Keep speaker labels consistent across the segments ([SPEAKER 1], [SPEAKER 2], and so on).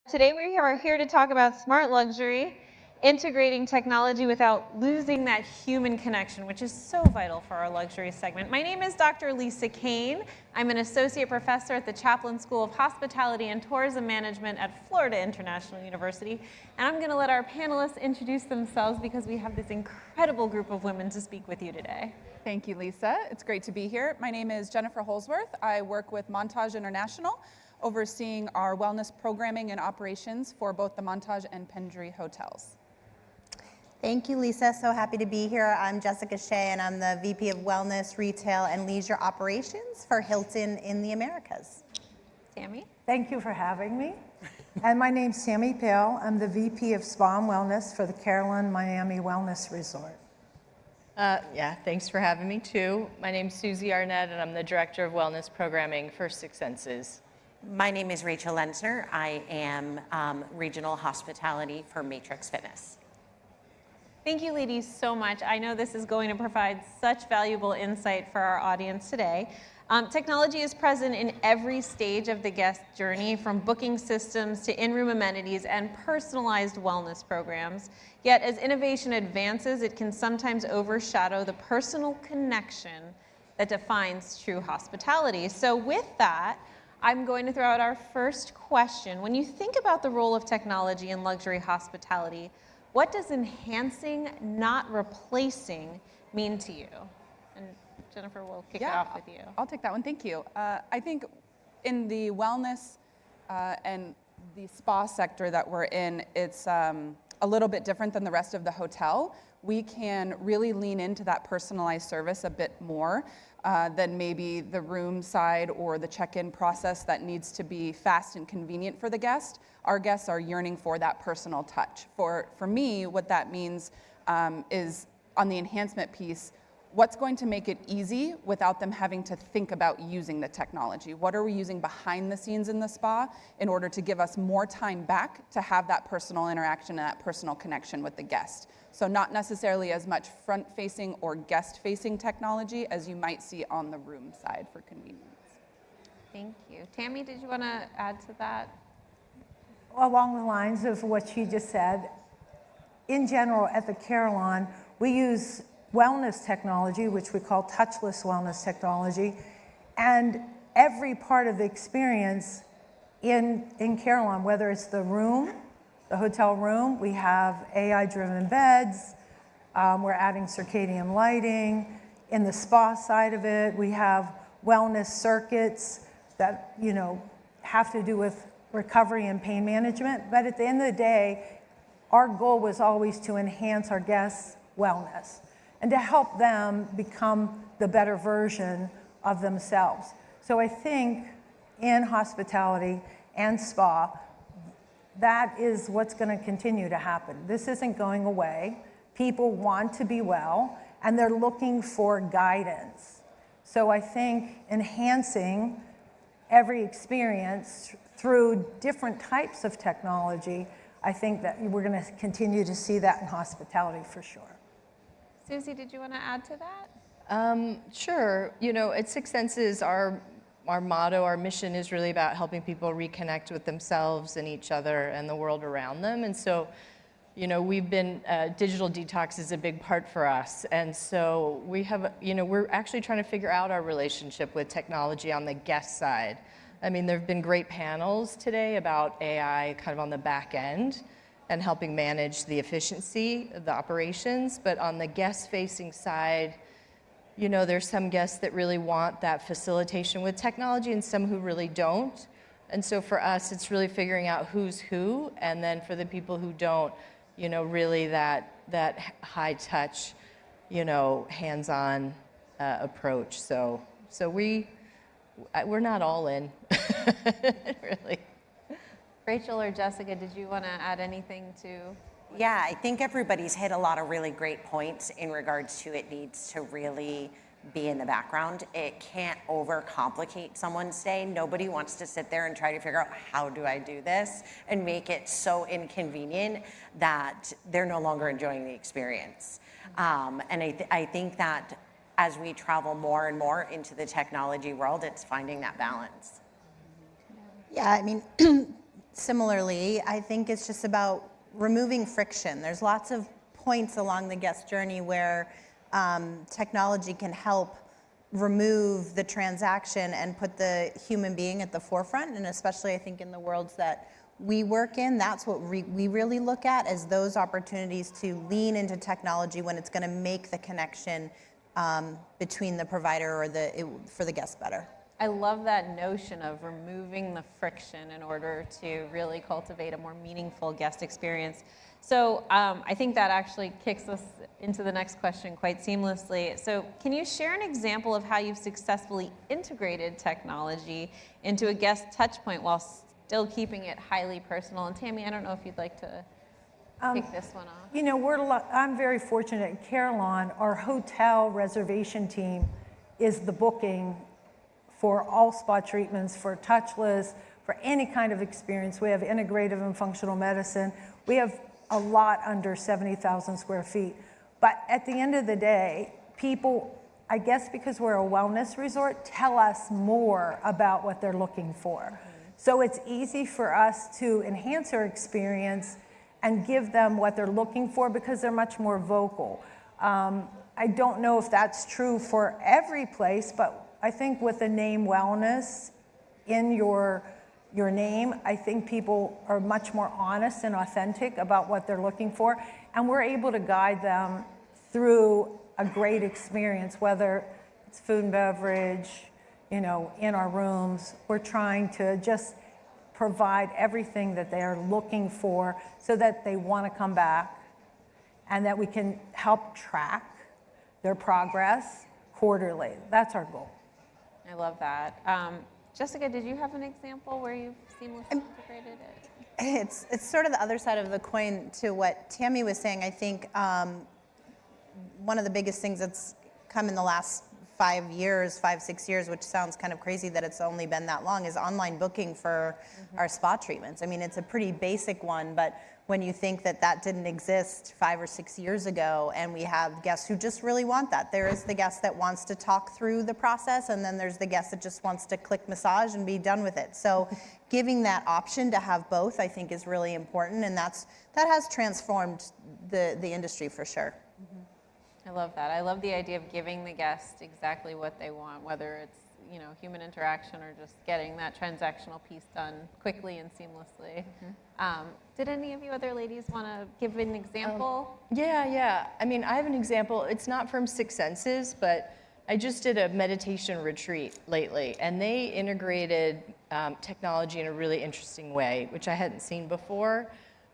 [SPEAKER 1] Today we are here to talk about smart luxury, integrating technology without losing that human connection, which is so vital for our luxury segment. My name is Dr. Lisa Kane. I'm an associate professor at the Chaplin School of Hospitality and Tourism Management at Florida International University. And I'm going to let our panelists introduce themselves because we have this incredible group of women to speak with you today.
[SPEAKER 2] Thank you, Lisa. It's great to be here. My name is Jennifer Holsworth. I work with Montage International, overseeing our wellness programming and operations for both the Montage and Pendry hotels.
[SPEAKER 3] Thank you, Lisa. So happy to be here. I'm Jessica Shea, and I'm the VP of Wellness, Retail, and Leisure Operations for Hilton in the Americas.
[SPEAKER 1] Sammy?
[SPEAKER 4] Thank you for having me. And my name's Sammy Pale. I'm the VP of Spa and Wellness for the Carolyn Miami Wellness Resort.
[SPEAKER 5] Thanks for having me too. My name's Susie Arnett, and I'm the Director of Wellness Programming for Six Senses.
[SPEAKER 6] My name is Rachel Lenzner. I am Regional Hospitality for Matrix Fitness.
[SPEAKER 1] Thank you, ladies, so much. I know this is going to provide such valuable insight for our audience today. Technology is present in every stage of the guest journey, from booking systems to in-room amenities and personalized wellness programs. Yet, as innovation advances, it can sometimes overshadow the personal connection that defines true hospitality. So with that, I'm going to throw out our first question. When you think about the role of technology in luxury hospitality, what does enhancing, not replacing, mean to you? And Jennifer, we'll kick it off with you.
[SPEAKER 2] I'll take that one. Thank you. I think in the wellness and the spa sector that we're in, it's a little bit different than the rest of the hotel. We can really lean into that personalized service a bit more than maybe the room side or the check-in process that needs to be fast and convenient for the guest. Our guests are yearning for that personal touch. For me, what that means is on the enhancement piece, what's going to make it easy without them having to think about using the technology? What are we using behind the scenes in the spa in order to give us more time back to have that personal interaction and that personal connection with the guest? So not necessarily as much front-facing or guest-facing technology as you might see on the room side for convenience.
[SPEAKER 1] Thank you. Tammy, did you want to add to that?
[SPEAKER 4] Along the lines of what she just said, in general at the Carillon, we use wellness technology, which we call touchless wellness technology, and every part of the experience in Carillon, whether it's the room, the hotel room, we have AI-driven beds, we're adding circadian lighting. In the spa side of it, we have wellness circuits that, have to do with recovery and pain management. But at the end of the day, our goal was always to enhance our guests' wellness and to help them become the better version of themselves. So I think in hospitality and spa, that is what's going to continue to happen. This isn't going away. People want to be well, and they're looking for guidance. So I think enhancing every experience through different types of technology, I think that we're going to continue to see that in hospitality for sure.
[SPEAKER 1] Susie, did you want to add to that?
[SPEAKER 5] Sure. At Six Senses, our motto, our mission is really about helping people reconnect with themselves and each other and the world around them. And so, we've been, digital detox is a big part for us. And so we have, we're actually trying to figure out our relationship with technology on the guest side. I mean, there have been great panels today about AI kind of on the back end and helping manage the efficiency of the operations. But on the guest-facing side, there's some guests that really want that facilitation with technology and some who really don't. And so for us, it's really figuring out who's who, and then for the people who don't, really that high touch, hands-on approach. So we're not all in, really.
[SPEAKER 1] Rachel or Jessica, did you want to add anything to?
[SPEAKER 6] Yeah, I think everybody's hit a lot of really great points in regards to it needs to really be in the background. It can't overcomplicate someone's day. Nobody wants to sit there and try to figure out, how do I do this, and make it so inconvenient that they're no longer enjoying the experience. And I think that as we travel more and more into the technology world, it's finding that balance.
[SPEAKER 3] Yeah, I mean, similarly, I think it's just about removing friction. There's lots of points along the guest journey where technology can help remove the transaction and put the human being at the forefront. And especially, I think, in the worlds that we work in, that's what we really look at as those opportunities to lean into technology when it's going to make the connection between the provider or for the guest better.
[SPEAKER 1] I love that notion of removing the friction in order to really cultivate a more meaningful guest experience. So I think that actually kicks us into the next question quite seamlessly. So can you share an example of how you've successfully integrated technology into a guest touch point while still keeping it highly personal? And Tammy, I don't know if you'd like to kick this one off.
[SPEAKER 4] You know, I'm very fortunate at Carillon. Our hotel reservation team is the booking for all spa treatments, for touchless, for any kind of experience. We have integrative and functional medicine. We have a lot under 70,000 square feet. But at the end of the day, people, I guess because we're a wellness resort, tell us more about what they're looking for. So it's easy for us to enhance their experience and give them what they're looking for because they're much more vocal. I don't know if that's true for every place, but I think with the name wellness in your name, I think people are much more honest and authentic about what they're looking for, and we're able to guide them through a great experience, whether it's food and beverage, you know, in our rooms. We're trying to just provide everything that they are looking for so that they want to come back and that we can help track their progress quarterly. That's our goal.
[SPEAKER 1] I love that. Jessica, did you have an example where you've seamlessly integrated it?
[SPEAKER 3] It's sort of the other side of the coin to what Tammy was saying. I think one of the biggest things that's come in the last 5 years, 6 years, which sounds kind of crazy that it's only been that long, is online booking for our spa treatments. I mean, it's a pretty basic one, but when you think that that didn't exist 5 or 6 years ago, and we have guests who just really want that. There is the guest that wants to talk through the process, and then there's the guest that just wants to click massage and be done with it. So giving that option to have both, I think, is really important, and that has transformed the industry for sure.
[SPEAKER 1] I love that. I love the idea of giving the guest exactly what they want, whether it's, you know, human interaction or just getting that transactional piece done quickly and seamlessly. Did any of you other ladies want to give an example?
[SPEAKER 5] Yeah. I mean, I have an example. It's not from Six Senses, but I just did a meditation retreat lately, and they integrated technology in a really interesting way, which I hadn't seen before.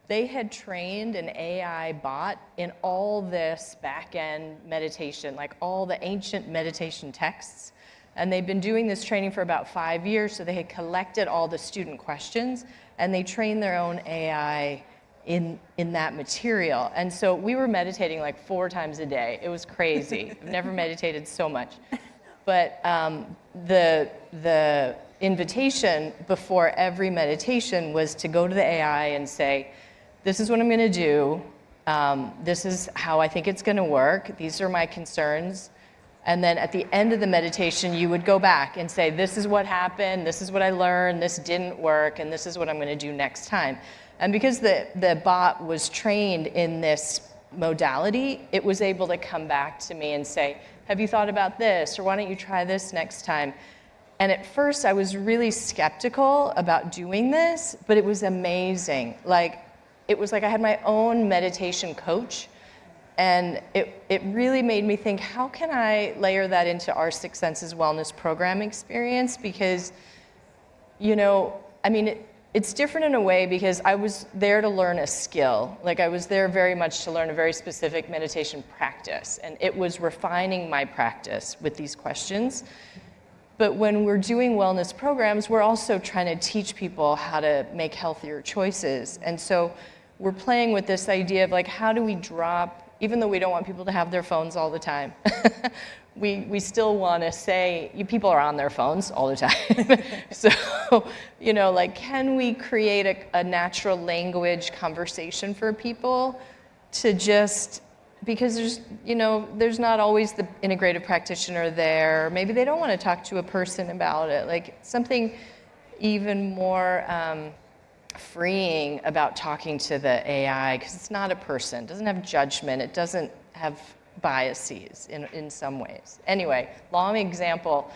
[SPEAKER 5] They had trained an AI bot in all this back-end meditation, like all the ancient meditation texts. And they've been doing this training for about 5 years, so they had collected all the student questions, and they trained their own AI in that material. And so we were meditating like 4 times a day. It was crazy. I've never meditated so much. But the invitation before every meditation was to go to the AI and say, this is what I'm going to do. This is how I think it's going to work. These are my concerns. And then at the end of the meditation, you would go back and say, this is what happened, this is what I learned, this didn't work, and this is what I'm going to do next time. And because the bot was trained in this modality, it was able to come back to me and say, have you thought about this? Or why don't you try this next time? And at first, I was really skeptical about doing this, but it was amazing. It was like I had my own meditation coach, and it really made me think, how can I layer that into our Six Senses Wellness Program experience? Because, you know, I mean, it's different in a way because I was there to learn a skill. Like, I was there very much to learn a very specific meditation practice, and it was refining my practice with these questions. But when we're doing wellness programs, we're also trying to teach people how to make healthier choices. And so we're playing with this idea of, like, how do we drop, even though we don't want people to have their phones all the time, we still want to say, people are on their phones all the time. So, you know, like, can we create a natural language conversation for people to just, because there's not always the integrative practitioner there. Maybe they don't want to talk to a person about it. Like, something even more freeing about talking to the AI, because it's not a person, it doesn't have judgment, it doesn't have biases in some ways. Anyway, long example,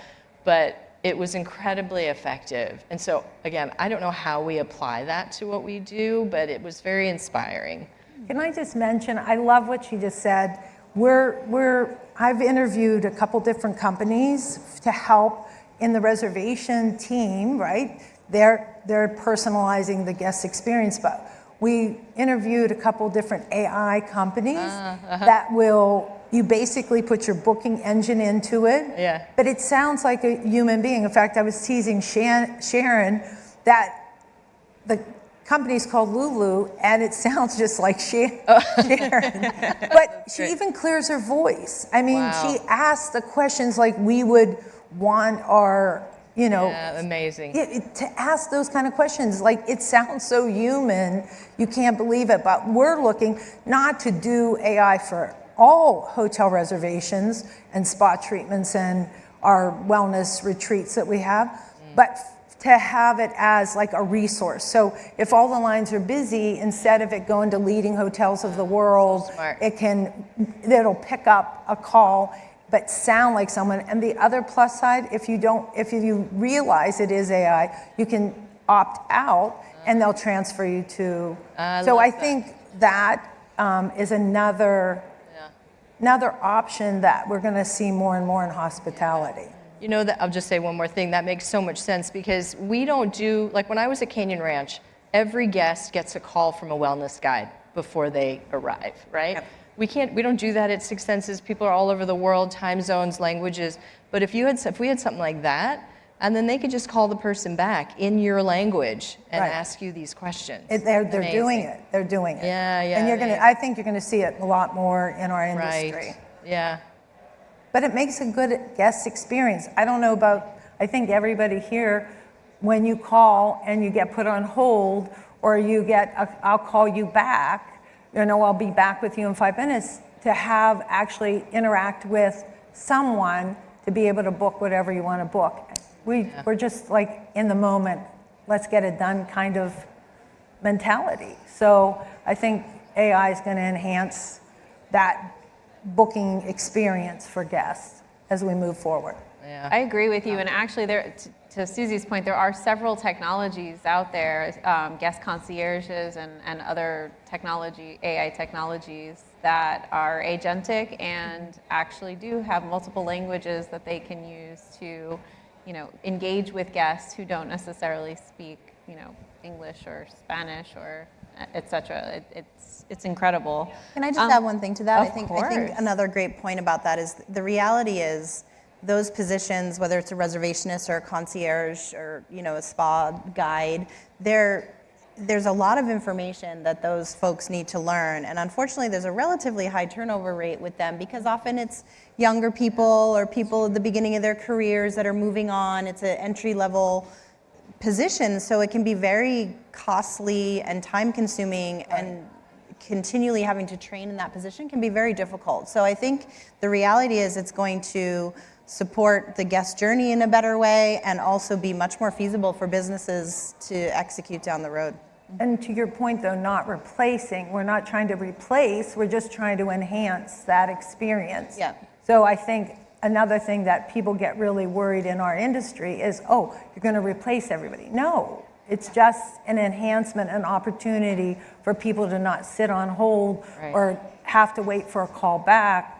[SPEAKER 5] but it was incredibly effective. And so, again, I don't know how we apply that to what we do, but it was very inspiring.
[SPEAKER 4] Can I just mention, I love what she just said. I've interviewed a couple different companies to help in the reservation team, right? They're personalizing the guest experience, but we interviewed a couple different AI companies that you basically put your booking engine into it, but it sounds like a human being. In fact, I was teasing Sharon that the company's called Lulu, and it sounds just like Sharon. But she even clears her voice. I mean, she asks the questions like we would want our,
[SPEAKER 5] amazing.
[SPEAKER 4] To ask those kind of questions. Like, it sounds so human, you can't believe it. But we're looking not to do AI for all hotel reservations and spa treatments and our wellness retreats that we have, but to have it as like a resource. So if all the lines are busy, instead of it going to leading hotels of the world, it'll pick up a call but sound like someone. And the other plus side, if you realize it is AI, you can opt out and they'll transfer you to. So I think that is another option that we're going to see more and more in hospitality.
[SPEAKER 5] You know, that I'll just say one more thing. That makes so much sense, because we don't do, like when I was at Canyon Ranch, every guest gets a call from a wellness guide before they arrive, right? Yep. We don't do that at Six Senses. People are all over the world, time zones, languages. But if we had something like that, and then they could just call the person back in your language and ask you these questions.
[SPEAKER 4] They're doing it. They're doing it.
[SPEAKER 5] Yeah.
[SPEAKER 4] And I think you're going to see it a lot more in our industry.
[SPEAKER 5] Right. Yeah.
[SPEAKER 4] But it makes a good guest experience. I don't know about, I think everybody here, when you call and you get put on hold, or you get, I'll call you back, I'll be back with you in 5 minutes, to have actually interact with someone to be able to book whatever you want to book. We're just like in the moment, let's get it done kind of mentality. So I think AI is going to enhance that booking experience for guests as we move forward.
[SPEAKER 5] Yeah.
[SPEAKER 1] I agree with you, and actually to Susie's point, there are several technologies out there, guest concierges and other AI technologies that are agentic and actually do have multiple languages that they can use to, engage with guests who don't necessarily speak, English or Spanish or et cetera. It's incredible.
[SPEAKER 3] Can I just add one thing to that?
[SPEAKER 1] Of
[SPEAKER 3] I think
[SPEAKER 1] course.
[SPEAKER 3] another great point about that is the reality is those positions, whether it's a reservationist or a concierge or a spa guide, there's a lot of information that those folks need to learn, and unfortunately there's a relatively high turnover rate with them, because often it's younger people or people at the beginning of their careers that are moving on. It's an entry-level position, so it can be very costly and time-consuming, and continually having to train in that position can be very difficult. So I think the reality is it's going to support the guest journey in a better way, and also be much more feasible for businesses to execute down the road.
[SPEAKER 4] And to your point, though, not replacing. We're not trying to replace. We're just trying to enhance that experience.
[SPEAKER 3] Yeah.
[SPEAKER 4] So I think another thing that people get really worried in our industry is, you're going to replace everybody. No, it's just an enhancement, an opportunity for people to not sit on hold or have to wait for a call back.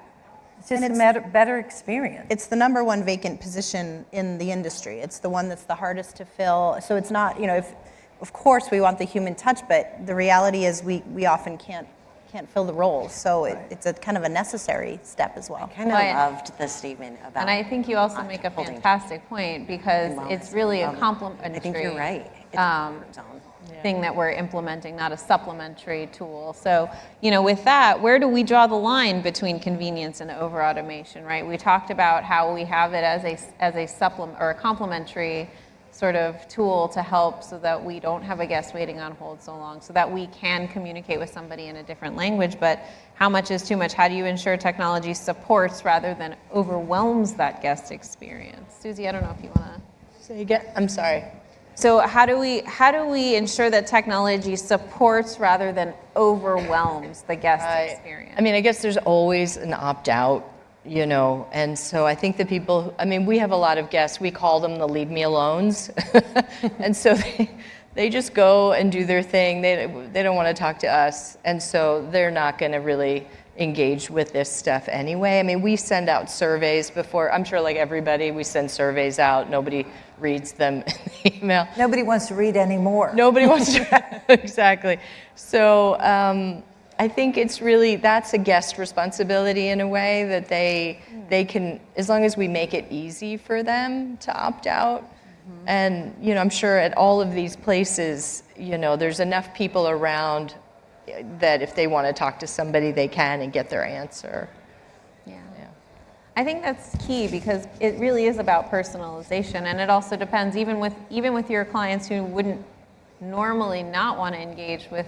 [SPEAKER 4] It's just a better experience.
[SPEAKER 3] It's the #1 vacant position in the industry. It's the one that's the hardest to fill. So it's not, of course we want the human touch, but the reality is we often can't fill the roles. So it's a kind of a necessary step as well.
[SPEAKER 6] I kind of loved the statement about.
[SPEAKER 1] And I think you also make a fantastic point, because it's really a complementary.
[SPEAKER 6] I think you're right.
[SPEAKER 1] Thing that we're implementing, not a supplementary tool. So, with that, where do we draw the line between convenience and over automation, right? We talked about how we have it as a supplement or a complementary sort of tool to help, so that we don't have a guest waiting on hold so long, so that we can communicate with somebody in a different language. But how much is too much? How do you ensure technology supports rather than overwhelms that guest experience? Susie, I don't know if you want to
[SPEAKER 5] say again. I'm sorry.
[SPEAKER 1] So how do we ensure that technology supports rather than overwhelms the guest experience?
[SPEAKER 5] I mean, I guess there's always an opt-out, you know, and so I think the people, I mean, we have a lot of guests, we call them the leave me alones, and so they just go and do their thing, they don't want to talk to us, and so they're not going to really engage with this stuff anyway. I mean, we send out surveys before, I'm sure like everybody, we send surveys out, nobody reads them in the email.
[SPEAKER 4] Nobody wants to read anymore.
[SPEAKER 5] Nobody wants to, exactly. So I think it's really, that's a guest responsibility in a way that they can, as long as we make it easy for them to opt out. Mm-hmm. And, you know, I'm sure at all of these places, you know, there's enough people around that if they want to talk to somebody, they can and get their answer.
[SPEAKER 1] Yeah. I think that's key because it really is about personalization, and it also depends even with your clients who wouldn't normally not want to engage with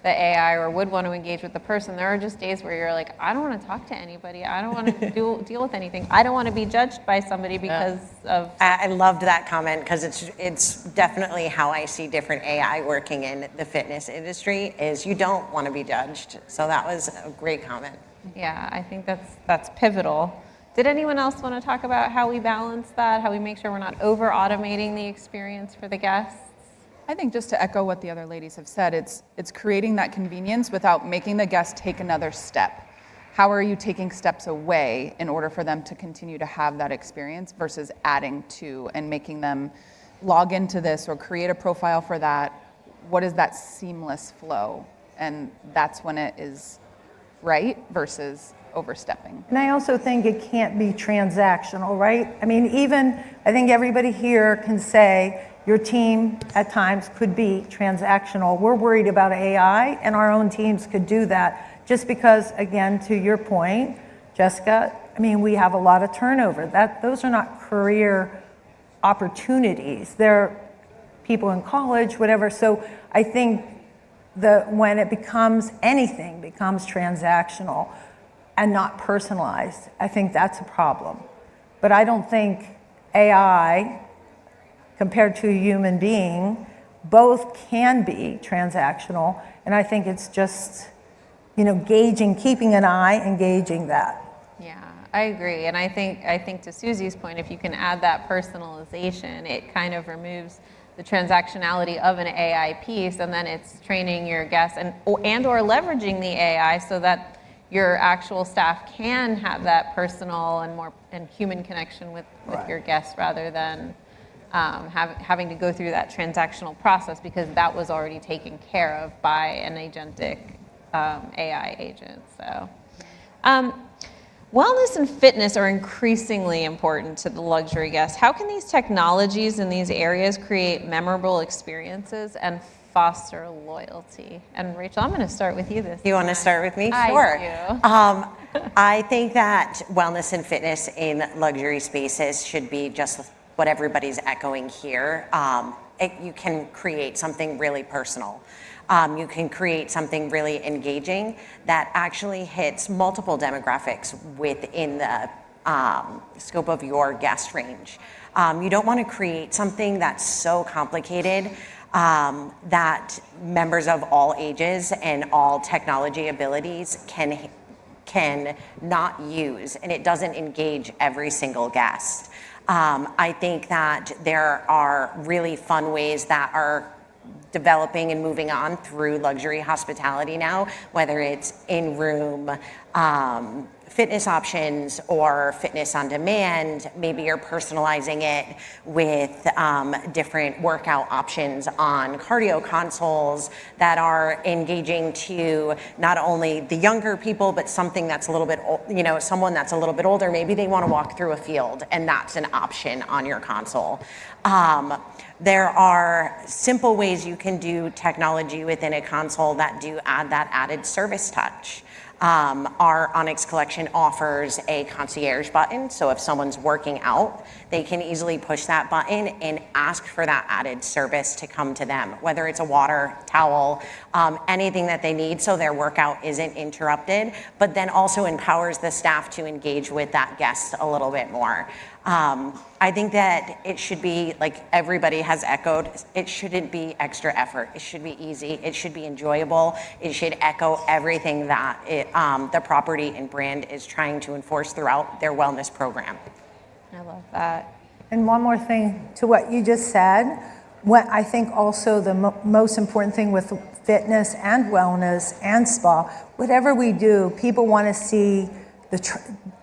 [SPEAKER 1] the AI or would want to engage with the person. There are just days where you're like, I don't want to talk to anybody. I don't want to deal with anything. I don't want to be judged by somebody because of.
[SPEAKER 6] I loved that comment because it's definitely how I see different AI working in the fitness industry is you don't want to be judged. So that was a great comment.
[SPEAKER 1] Yeah, I think that's pivotal. Did anyone else want to talk about how we balance that, how we make sure we're not over-automating the experience for the guests?
[SPEAKER 2] I think just to echo what the other ladies have said, it's creating that convenience without making the guest take another step. How are you taking steps away in order for them to continue to have that experience versus adding to and making them log into this or create a profile for that? What is that seamless flow? And that's when it is right versus overstepping.
[SPEAKER 4] And I also think it can't be transactional, right? I mean, I think everybody here can say your team at times could be transactional. We're worried about AI, and our own teams could do that just because, again, to your point, Jessica, I mean, we have a lot of turnover. Those are not career opportunities. They're people in college, whatever. So I think when it becomes anything becomes transactional and not personalized, I think that's a problem. But I don't think AI, compared to a human being, both can be transactional. And I think it's just, you know, keeping an eye and gauging that.
[SPEAKER 1] Yeah, I agree. And I think to Susie's point, if you can add that personalization, it kind of removes the transactionality of an AI piece, and then it's training your guests and or leveraging the AI so that your actual staff can have that personal and human connection with your guests rather than having to go through that transactional process because that was already taken care of by an agentic AI agent. So, wellness and fitness are increasingly important to the luxury guest. How can these technologies in these areas create memorable experiences and foster loyalty? And Rachel, I'm going to start with you this
[SPEAKER 6] You want to start with me?
[SPEAKER 1] I
[SPEAKER 6] Sure.
[SPEAKER 1] do.
[SPEAKER 6] I think that wellness and fitness in luxury spaces should be just what everybody's echoing here. You can create something really personal. You can create something really engaging that actually hits multiple demographics within the scope of your guest range. You don't want to create something that's so complicated that members of all ages and all technology abilities can not use, and it doesn't engage every single guest. I think that there are really fun ways that are developing and moving on through luxury hospitality now, whether it's in-room fitness options or fitness on demand. Maybe you're personalizing it with different workout options on cardio consoles that are engaging to not only the younger people, but something that's a little bit, someone that's a little bit older. Maybe they want to walk through a field, and that's an option on your console. There are simple ways you can do technology within a console that do add that added service touch. Our Onyx collection offers a concierge button, so if someone's working out, they can easily push that button and ask for that added service to come to them, whether it's a water, towel, anything that they need so their workout isn't interrupted, but then also empowers the staff to engage with that guest a little bit more. I think that it should be, like everybody has echoed, it shouldn't be extra effort. It should be easy. It should be enjoyable. It should echo everything that the property and brand is trying to enforce throughout their wellness program.
[SPEAKER 1] I love that.
[SPEAKER 4] And one more thing to what you just said, what I think also the most important thing with fitness and wellness and spa, whatever we do, people want to see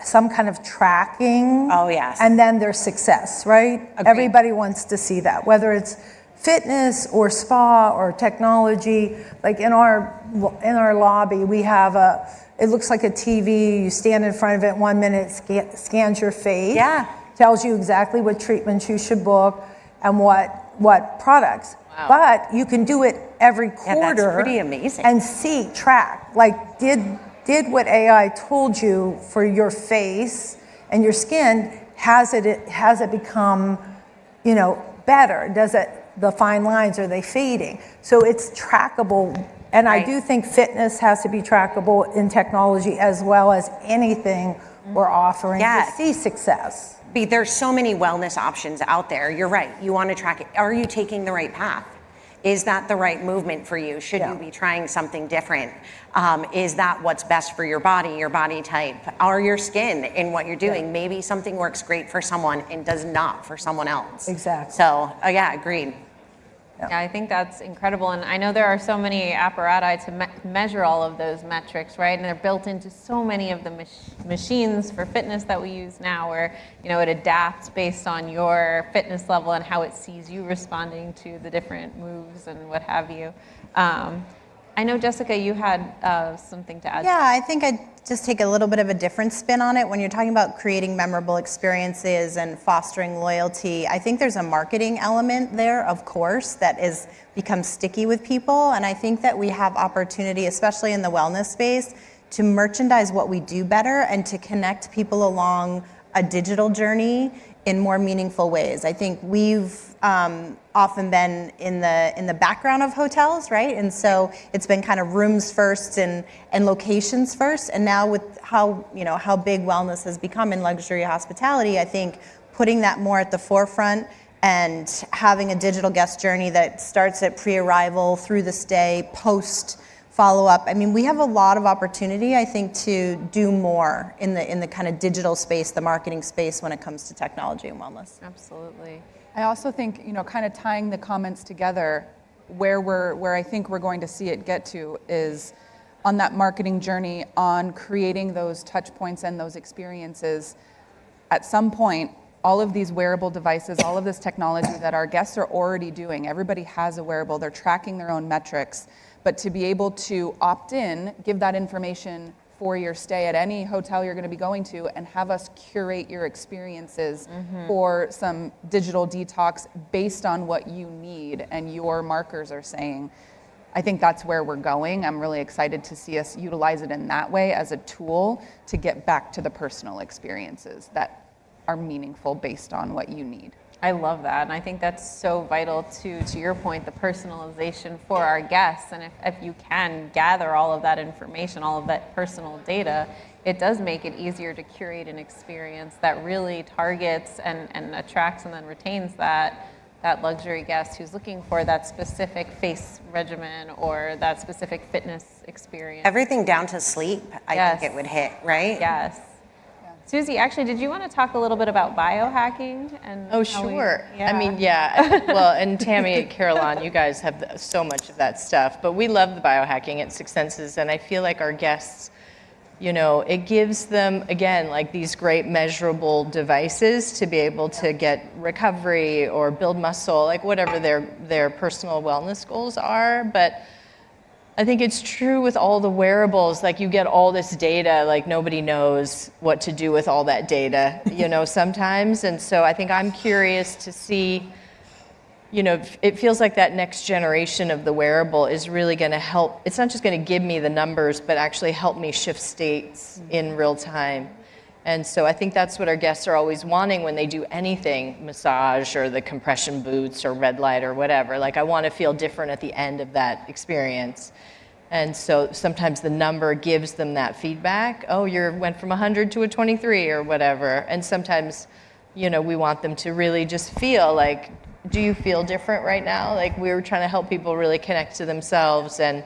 [SPEAKER 4] some kind of tracking.
[SPEAKER 6] Oh, yes.
[SPEAKER 4] And then their success, right?
[SPEAKER 6] Agreed.
[SPEAKER 4] Everybody wants to see that, whether it's fitness or spa or technology. Like in our lobby, we have it looks like a TV. You stand in front of it 1 minute, scans your face.
[SPEAKER 6] Yeah.
[SPEAKER 4] Tells you exactly what treatments you should book and what products.
[SPEAKER 6] Wow.
[SPEAKER 4] But you can do it every quarter.
[SPEAKER 6] Yeah, that's pretty amazing.
[SPEAKER 4] And track, like did what AI told you for your face and your skin, has it become, better? The fine lines, are they fading? So it's trackable. And
[SPEAKER 6] Right.
[SPEAKER 4] I do think fitness has to be trackable in technology as well as anything we're offering
[SPEAKER 6] Yeah.
[SPEAKER 4] to see success.
[SPEAKER 6] There's so many wellness options out there. You're right. You want to track it. Are you taking the right path? Is that the right movement for you? Should
[SPEAKER 4] Yeah.
[SPEAKER 6] you be trying something different? Is that what's best for your body type, or your skin in what you're doing?
[SPEAKER 4] Yeah.
[SPEAKER 6] Maybe something works great for someone and does not for someone else.
[SPEAKER 4] Exactly.
[SPEAKER 6] So, yeah, agreed.
[SPEAKER 1] Yeah, I think that's incredible. And I know there are so many apparatus to measure all of those metrics, right? And they're built into so many of the machines for fitness that we use now, where, it adapts based on your fitness level and how it sees you responding to the different moves and what have you. I know, Jessica, you had something to add.
[SPEAKER 3] Yeah, I think I'd just take a little bit of a different spin on it. When you're talking about creating memorable experiences and fostering loyalty, I think there's a marketing element there, of course, that becomes sticky with people. And I think that we have opportunity, especially in the wellness space, to merchandise what we do better and to connect people along a digital journey in more meaningful ways. I think we've often been in the background of hotels, right? And so it's been kind of rooms first and locations first. And now with how big wellness has become in luxury hospitality, I think putting that more at the forefront and having a digital guest journey that starts at pre-arrival, through the stay, post follow-up. I mean, we have a lot of opportunity, I think, to do more in the kind of digital space, the marketing space, when it comes to technology and wellness.
[SPEAKER 1] Absolutely.
[SPEAKER 2] I also think, kind of tying the comments together, where I think we're going to see it get to is on that marketing journey, on creating those touch points and those experiences. At some point, all of these wearable devices, all of this technology that our guests are already doing, everybody has a wearable, they're tracking their own metrics, but to be able to opt in, give that information for your stay at any hotel you're going to be going to, and have us curate your experiences for some digital detox based on what you need and your markers are saying. I think that's where we're going. I'm really excited to see us utilize it in that way as a tool to get back to the personal experiences that are meaningful based on what you need.
[SPEAKER 1] I love that, and I think that's so vital to your point, the personalization for our guests. And if you can gather all of that information, all of that personal data, it does make it easier to curate an experience that really targets and attracts and then retains that luxury guest who's looking for that specific face regimen or that specific fitness experience.
[SPEAKER 6] Everything down to sleep, I
[SPEAKER 1] Yes.
[SPEAKER 6] think it would hit, right?
[SPEAKER 1] Yes. Susie, actually, did you want to talk a little bit about biohacking? And
[SPEAKER 5] Oh,
[SPEAKER 1] how we-
[SPEAKER 5] sure.
[SPEAKER 1] yeah.
[SPEAKER 5] I mean, yeah. Well, and Tammy at Carillon, you guys have so much of that stuff. But we love the biohacking at Six Senses, and I feel like our guests, it gives them, again, like these great measurable devices to be able to get recovery or build muscle, like whatever their personal wellness goals are. But I think it's true with all the wearables, like you get all this data, like nobody knows what to do with all that data, sometimes. And so I think I'm curious to see, it feels like that next generation of the wearable is really going to help. It's not just going to give me the numbers, but actually help me shift states in real time. And so I think that's what our guests are always wanting when they do anything, massage or the compression boots or red light or whatever. Like, I want to feel different at the end of that experience. And so sometimes the number gives them that feedback. Oh, you went from 100 to a 23 or whatever. And sometimes, we want them to really just feel like, do you feel different right now? Like, we were trying to help people really connect to themselves and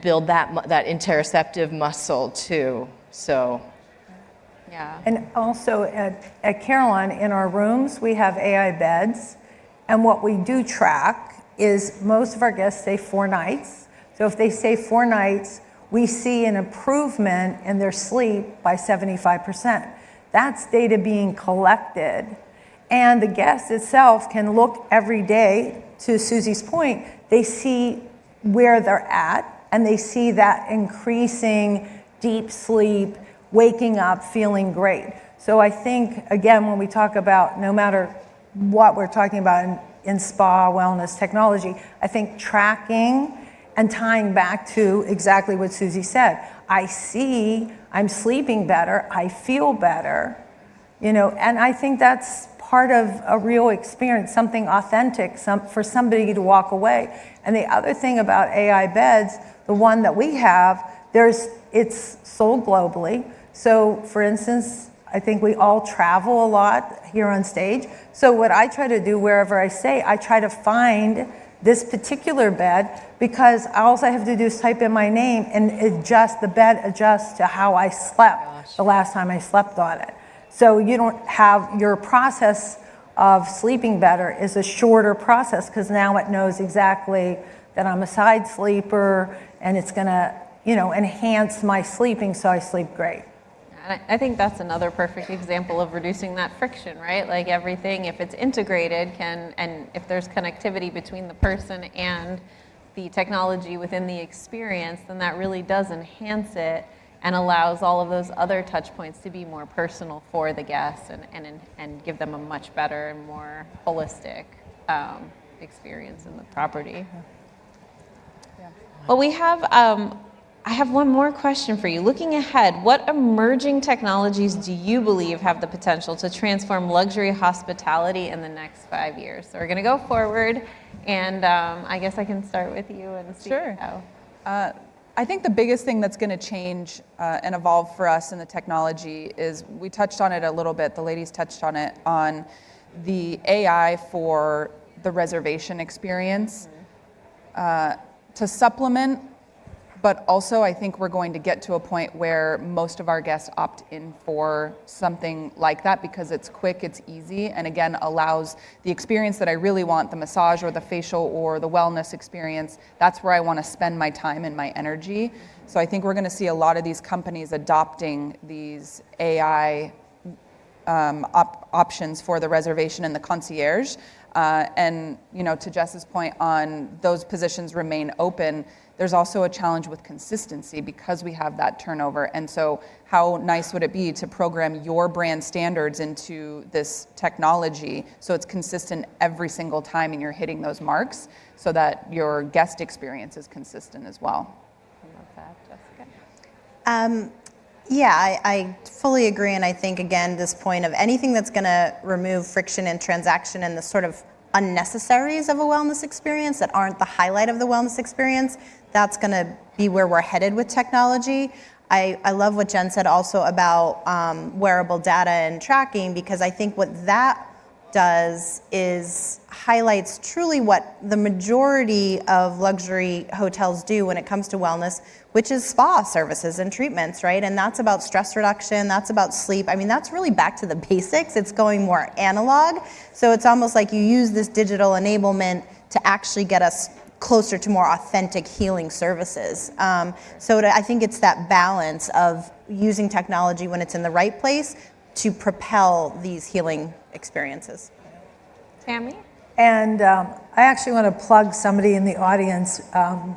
[SPEAKER 5] build that interoceptive muscle too. So.
[SPEAKER 1] Yeah.
[SPEAKER 4] And also at Carillon, in our rooms, we have AI beds. And what we do track is most of our guests stay 4 nights. So if they stay 4 nights, we see an improvement in their sleep by 75%. That's data being collected. And the guest itself can look every day, to Susie's point, they see where they're at, and they see that increasing deep sleep, waking up, feeling great. So I think, again, when we talk about, no matter what we're talking about in spa, wellness, technology, I think tracking and tying back to exactly what Susie said. I see I'm sleeping better, I feel better, and I think that's part of a real experience, something authentic, for somebody to walk away. And the other thing about AI beds, the one that we have, it's sold globally. So for instance, I think we all travel a lot here on stage. So what I try to do wherever I stay, I try to find this particular bed, because all I have to do is type in my name and the bed adjusts to how I slept the last time I slept on it. So you don't have your process of sleeping better is a shorter process, because now it knows exactly that I'm a side sleeper, and it's gonna, enhance my sleeping so I sleep great.
[SPEAKER 1] And I think that's another perfect example of reducing that friction, right? Like, everything, if it's integrated, and if there's connectivity between the person and the technology within the experience, then that really does enhance it and allows all of those other touch points to be more personal for the guests and give them a much better and more holistic experience in the property.
[SPEAKER 2] Yeah.
[SPEAKER 1] Well, I have one more question for you. Looking ahead, what emerging technologies do you believe have the potential to transform luxury hospitality in the next 5 years? So we're going to go forward, and I guess I can start with you and see how.
[SPEAKER 2] I think the biggest thing that's going to change and evolve for us in the technology is, we touched on it a little bit, the ladies touched on it, on the AI for the reservation experience to supplement. But also, I think we're going to get to a point where most of our guests opt in for something like that, because it's quick, it's easy, and again, allows the experience that I really want, the massage or the facial or the wellness experience. That's where I want to spend my time and my energy. So I think we're going to see a lot of these companies adopting these AI options for the reservation and the concierge. And to Jess's point on those positions remain open, there's also a challenge with consistency, because we have that turnover. And so how nice would it be to program your brand standards into this technology so it's consistent every single time and you're hitting those marks, so that your guest experience is consistent as well.
[SPEAKER 1] I love that, Jessica.
[SPEAKER 3] Yeah, I fully agree. And I think, again, this point of anything that's going to remove friction and transaction and the sort of unnecessaries of a wellness experience that aren't the highlight of the wellness experience, that's going to be where we're headed with technology. I love what Jen said also about wearable data and tracking, because I think what that does is highlights truly what the majority of luxury hotels do when it comes to wellness, which is spa services and treatments, right? And that's about stress reduction, that's about sleep. I mean, that's really back to the basics. It's going more analog. So it's almost like you use this digital enablement to actually get us closer to more authentic healing services. I think it's that balance of using technology when it's in the right place to propel these healing experiences.
[SPEAKER 1] Tammy?
[SPEAKER 4] And I actually want to plug somebody in the audience,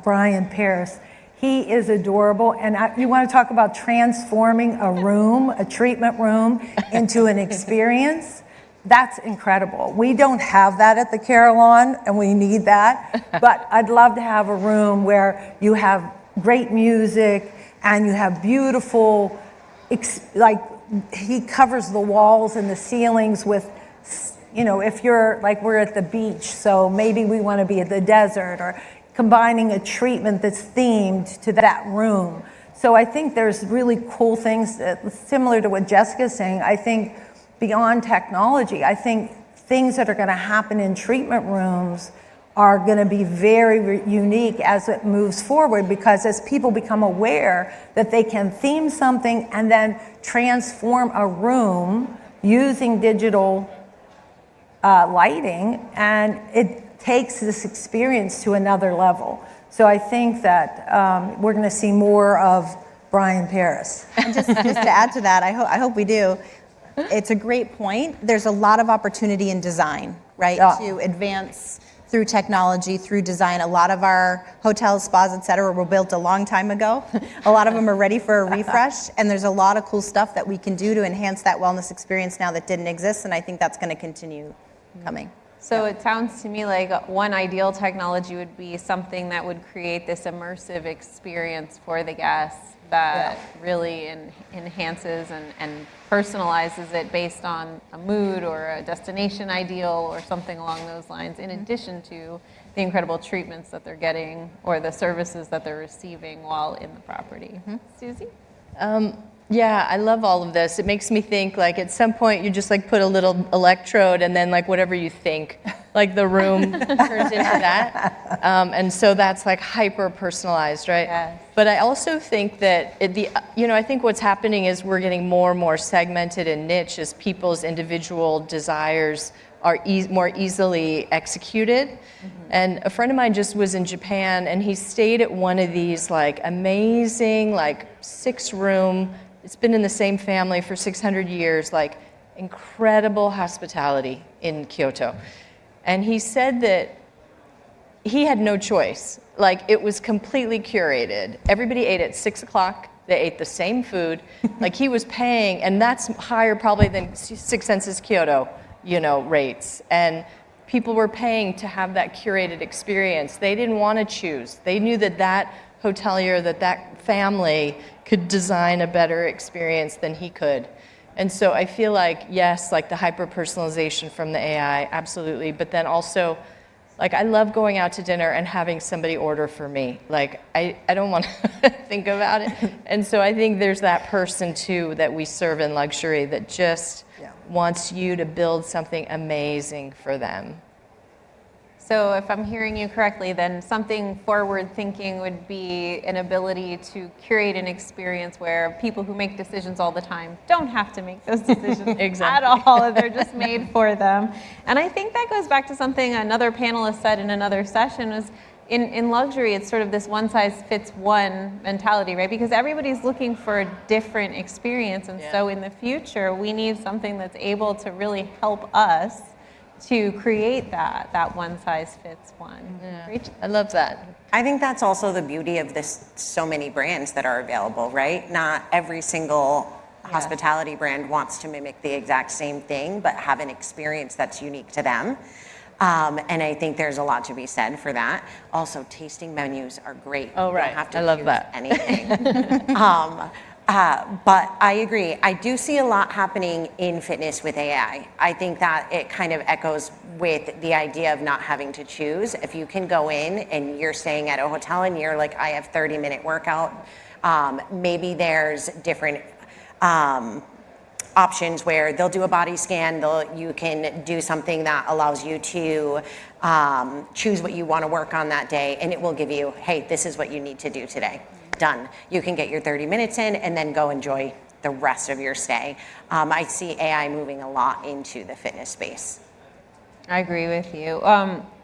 [SPEAKER 4] Brian Paris. He is adorable. And you want to talk about transforming a room, a treatment room, into an experience. that's incredible. We don't have that at the Carillon, and we need that. But I'd love to have a room where you have great music and you have beautiful, like he covers the walls and the ceilings with, you know, if you're like we're at the beach, so maybe we want to be at the desert, or combining a treatment that's themed to that room. So I think there's really cool things similar to what Jessica's saying. I think beyond technology, I think things that are going to happen in treatment rooms are going to be very unique as it moves forward, because as people become aware that they can theme something and then transform a room using digital lighting, and it takes this experience to another level. So I think that we're going to see more of Brian Paris.
[SPEAKER 3] And just to add to that, I hope we do. It's a great point. There's a lot of opportunity in design, right?
[SPEAKER 4] Yeah.
[SPEAKER 3] To advance through technology, through design. A lot of our hotels, spas, et cetera, were built a long time ago. A lot of them are ready for a refresh, and there's a lot of cool stuff that we can do to enhance that wellness experience now that didn't exist, and I think that's going to continue coming.
[SPEAKER 1] So it sounds to me like one ideal technology would be something that would create this immersive experience for the guests that really enhances and personalizes it based on a mood or a destination ideal or something along those lines, in addition to the incredible treatments that they're getting or the services that they're receiving while in the property. Susie?
[SPEAKER 5] Yeah, I love all of this. It makes me think, like, at some point you just like put a little electrode and then like whatever you think, like the room turns into that. And so that's like hyper personalized, right?
[SPEAKER 1] Yes.
[SPEAKER 5] But I also think that I think what's happening is we're getting more and more segmented and niche as people's individual desires are more easily executed. And a friend of mine just was in Japan, and he stayed at one of these like amazing, like 6-room, it's been in the same family for 600 years, like incredible hospitality in Kyoto. And he said that he had no choice. Like, it was completely curated. Everybody ate at 6 o'clock. They ate the same food. Like, he was paying, and that's higher probably than Six Senses Kyoto, rates. And people were paying to have that curated experience. They didn't want to choose. They knew that that hotelier, that family could design a better experience than he could. And so I feel like, yes, like the hyper-personalization from the AI, absolutely. But then also, like, I love going out to dinner and having somebody order for me. Like, I don't want to think about it. And so I think there's that person, too, that we serve in luxury that just wants you to build something amazing for them.
[SPEAKER 1] So if I'm hearing you correctly, then something forward-thinking would be an ability to curate an experience where people who make decisions all the time don't have to make those decisions at all. They're just made for them. And I think that goes back to something another panelist said in another session, was in luxury, it's sort of this one-size-fits-one mentality, right? Because everybody's looking for a different experience. And so in the future, we need something that's able to really help us to create that one-size-fits-one.
[SPEAKER 5] Yeah. I love that.
[SPEAKER 6] I think that's also the beauty of this, so many brands that are available, right? Not every single hospitality brand wants to mimic the exact same thing, but have an experience that's unique to them. And I think there's a lot to be said for that. Also, tasting menus are great.
[SPEAKER 5] Oh, right.
[SPEAKER 6] You don't have to
[SPEAKER 5] I love
[SPEAKER 6] choose
[SPEAKER 5] that.
[SPEAKER 6] anything. But I agree. I do see a lot happening in fitness with AI. I think that it kind of echoes with the idea of not having to choose. If you can go in and you're staying at a hotel and you're like, I have 30-minute workout, maybe there's different options where they'll do a body scan, you can do something that allows you to choose what you want to work on that day, and it will give you, hey, this is what you need to do today. Done. You can get your 30 minutes in and then go enjoy the rest of your stay. I see AI moving a lot into the fitness space.
[SPEAKER 1] I agree with you.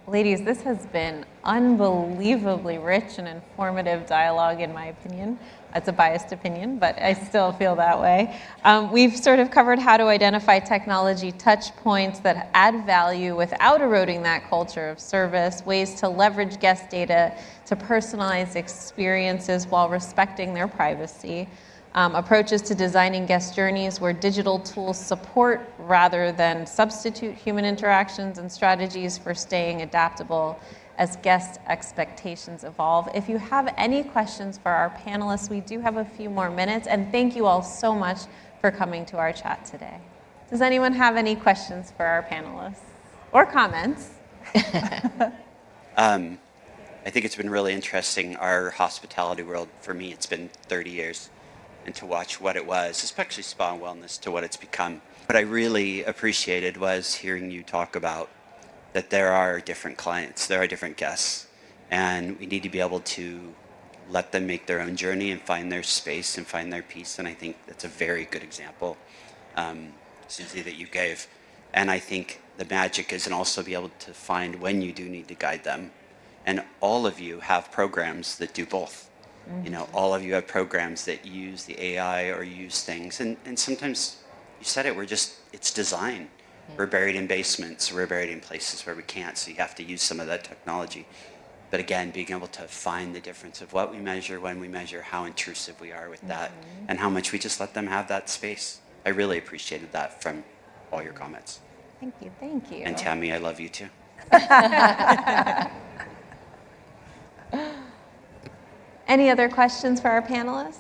[SPEAKER 1] Ladies, this has been unbelievably rich and informative dialogue, in my opinion. That's a biased opinion, but I still feel that way. We've sort of covered how to identify technology touch points that add value without eroding that culture of service, ways to leverage guest data to personalize experiences while respecting their privacy, approaches to designing guest journeys where digital tools support rather than substitute human interactions, and strategies for staying adaptable as guest expectations evolve. If you have any questions for our panelists, we do have a few more minutes, and thank you all so much for coming to our chat today. Does anyone have any questions for our panelists or comments?
[SPEAKER 7] I think it's been really interesting, our hospitality world. For me, it's been 30 years. And to watch what it was, especially spa and wellness, to what it's become. What I really appreciated was hearing you talk about that there are different clients, there are different guests, and we need to be able to let them make their own journey and find their space and find their peace. And I think that's a very good example, Susie, that you gave. And I think the magic is, and also be able to find when you do need to guide them. And all of you have programs that do both. You know, all of you have programs that use the AI or use things. And sometimes, you said it, it's design. We're buried in basements, we're buried in places where we can't, so you have to use some of that technology. But again, being able to find the difference of what we measure, when we measure, how intrusive we are with that, and how much we just let them have that space. I really appreciated that from all your comments.
[SPEAKER 1] Thank you, thank you.
[SPEAKER 7] And Tammy, I love you too.
[SPEAKER 1] Any other questions for our panelists?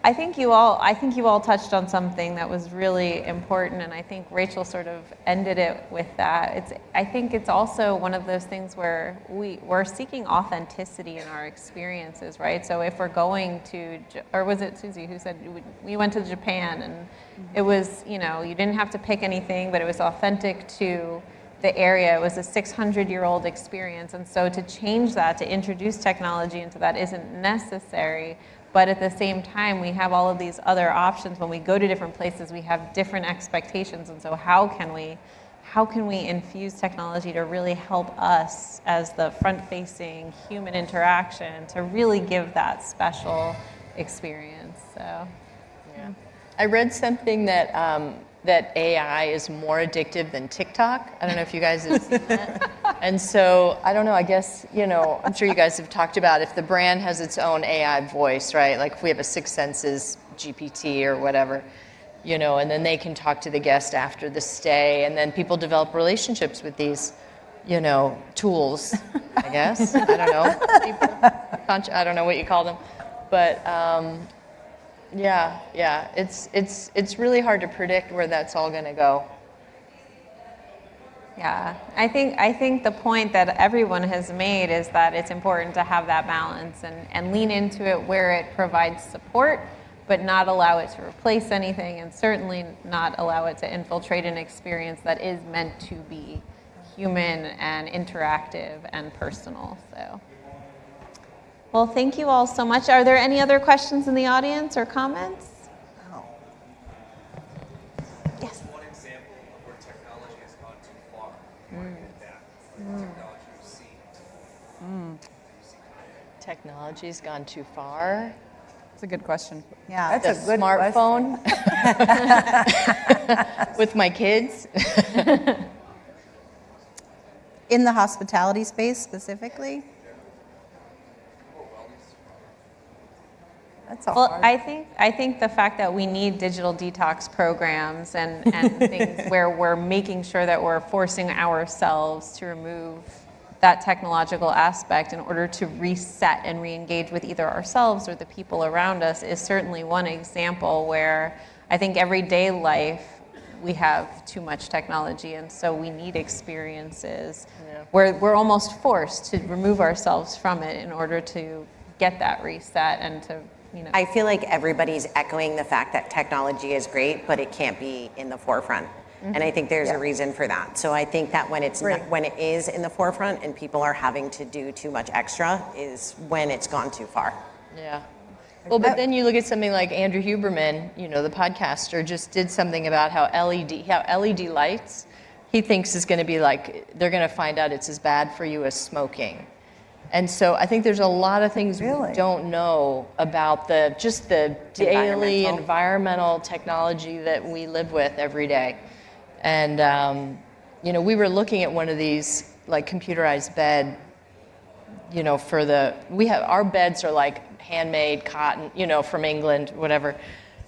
[SPEAKER 1] I think you all touched on something that was really important, and I think Rachel sort of ended it with that. I think it's also one of those things where we're seeking authenticity in our experiences, right? So if we're going to, or was it Susie who said we went to Japan, and it was, you didn't have to pick anything, but it was authentic to the area. It was a 600-year-old experience, and so to change that, to introduce technology into that isn't necessary. But at the same time, we have all of these other options. When we go to different places, we have different expectations. And so how can we infuse technology to really help us as the front-facing human interaction to really give that special experience? So,
[SPEAKER 5] yeah. I read something that that AI is more addictive than TikTok. I don't know if you guys have seen that. And so, I don't know, I guess, I'm sure you guys have talked about if the brand has its own AI voice, right? Like if we have a Six Senses GPT or whatever, and then they can talk to the guest after the stay, and then people develop relationships with these, tools, I guess. I don't know. I don't know what you call them. But, yeah, it's really hard to predict where that's all going to go.
[SPEAKER 1] Yeah, I think the point that everyone has made is that it's important to have that balance and lean into it where it provides support, but not allow it to replace anything, and certainly not allow it to infiltrate an experience that is meant to be human and interactive and personal. So. Well, thank you all so much. Are there any other questions in the audience or comments?
[SPEAKER 3] Oh.
[SPEAKER 1] Yes.
[SPEAKER 8] One example of where technology has gone too far. Technology you've seen.
[SPEAKER 5] Technology's gone too far.
[SPEAKER 2] That's a good question.
[SPEAKER 3] Yeah.
[SPEAKER 4] That's a good
[SPEAKER 5] Smartphone with my kids.
[SPEAKER 3] In the hospitality space specifically?
[SPEAKER 4] That's a
[SPEAKER 1] Well,
[SPEAKER 4] hard.
[SPEAKER 1] I think the fact that we need digital detox programs and things where we're making sure that we're forcing ourselves to remove that technological aspect in order to reset and re-engage with either ourselves or the people around us is certainly one example where I think everyday life we have too much technology, and so we need experiences where we're almost forced to remove ourselves from it in order to get that reset and to
[SPEAKER 6] I feel like everybody's echoing the fact that technology is great, but it can't be in the forefront. And I think there's a reason for that. So I think that when when it is in the forefront and people are having to do too much extra is when it's gone too far.
[SPEAKER 5] Yeah. Well, but then you look at something like Andrew Huberman, the podcaster, just did something about how LED lights, he thinks is going to be like, they're going to find out it's as bad for you as smoking. And so I think there's a lot of things
[SPEAKER 4] Really?
[SPEAKER 5] we don't know about just the daily environmental technology that we live with every day. And we were looking at one of these like computerized bed, our beds are like handmade cotton, from England, whatever.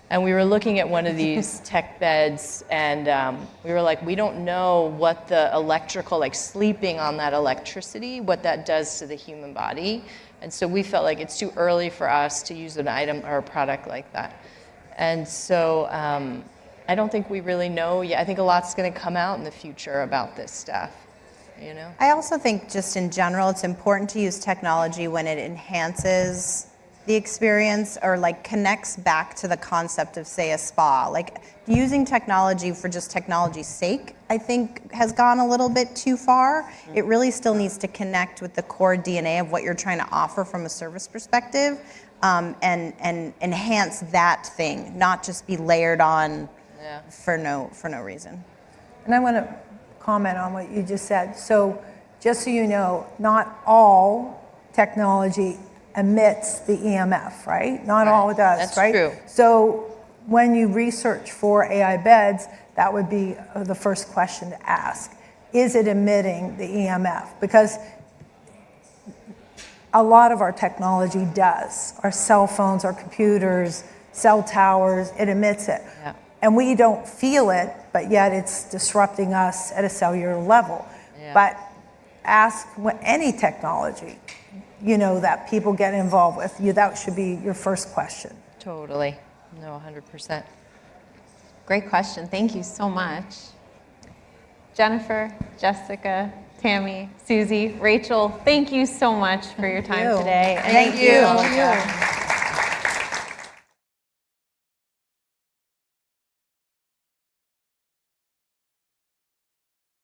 [SPEAKER 5] And we were looking at one of these tech beds, and we were like, we don't know what the electrical, like sleeping on that electricity, what that does to the human body. And so we felt like it's too early for us to use an item or a product like that. And so I don't think we really know yet. I think a lot's going to come out in the future about this stuff,
[SPEAKER 3] I also think just in general, it's important to use technology when it enhances the experience or like connects back to the concept of, say, a spa. Like using technology for just technology's sake, I think has gone a little bit too far. It really still needs to connect with the core DNA of what you're trying to offer from a service perspective, and enhance that thing, not just be layered on for no reason.
[SPEAKER 4] And I want to comment on what you just said. So just so you know, not all technology emits the EMF, right? Not all it does,
[SPEAKER 5] That's
[SPEAKER 4] right?
[SPEAKER 5] true.
[SPEAKER 4] So when you research for AI beds, that would be the first question to ask. Is it emitting the EMF? Because a lot of our technology does. Our cell phones, our computers, cell towers, it emits it.
[SPEAKER 5] Yeah.
[SPEAKER 4] And we don't feel it, but yet it's disrupting us at a cellular level.
[SPEAKER 5] Yeah.
[SPEAKER 4] But ask any technology, that people get involved with. That should be your first question.
[SPEAKER 5] Totally. No, 100%.
[SPEAKER 1] Great question. Thank you so much. Jennifer, Jessica, Tammy, Susie, Rachel, thank you so much for your time today.
[SPEAKER 3] Thank you.
[SPEAKER 1] Thank you.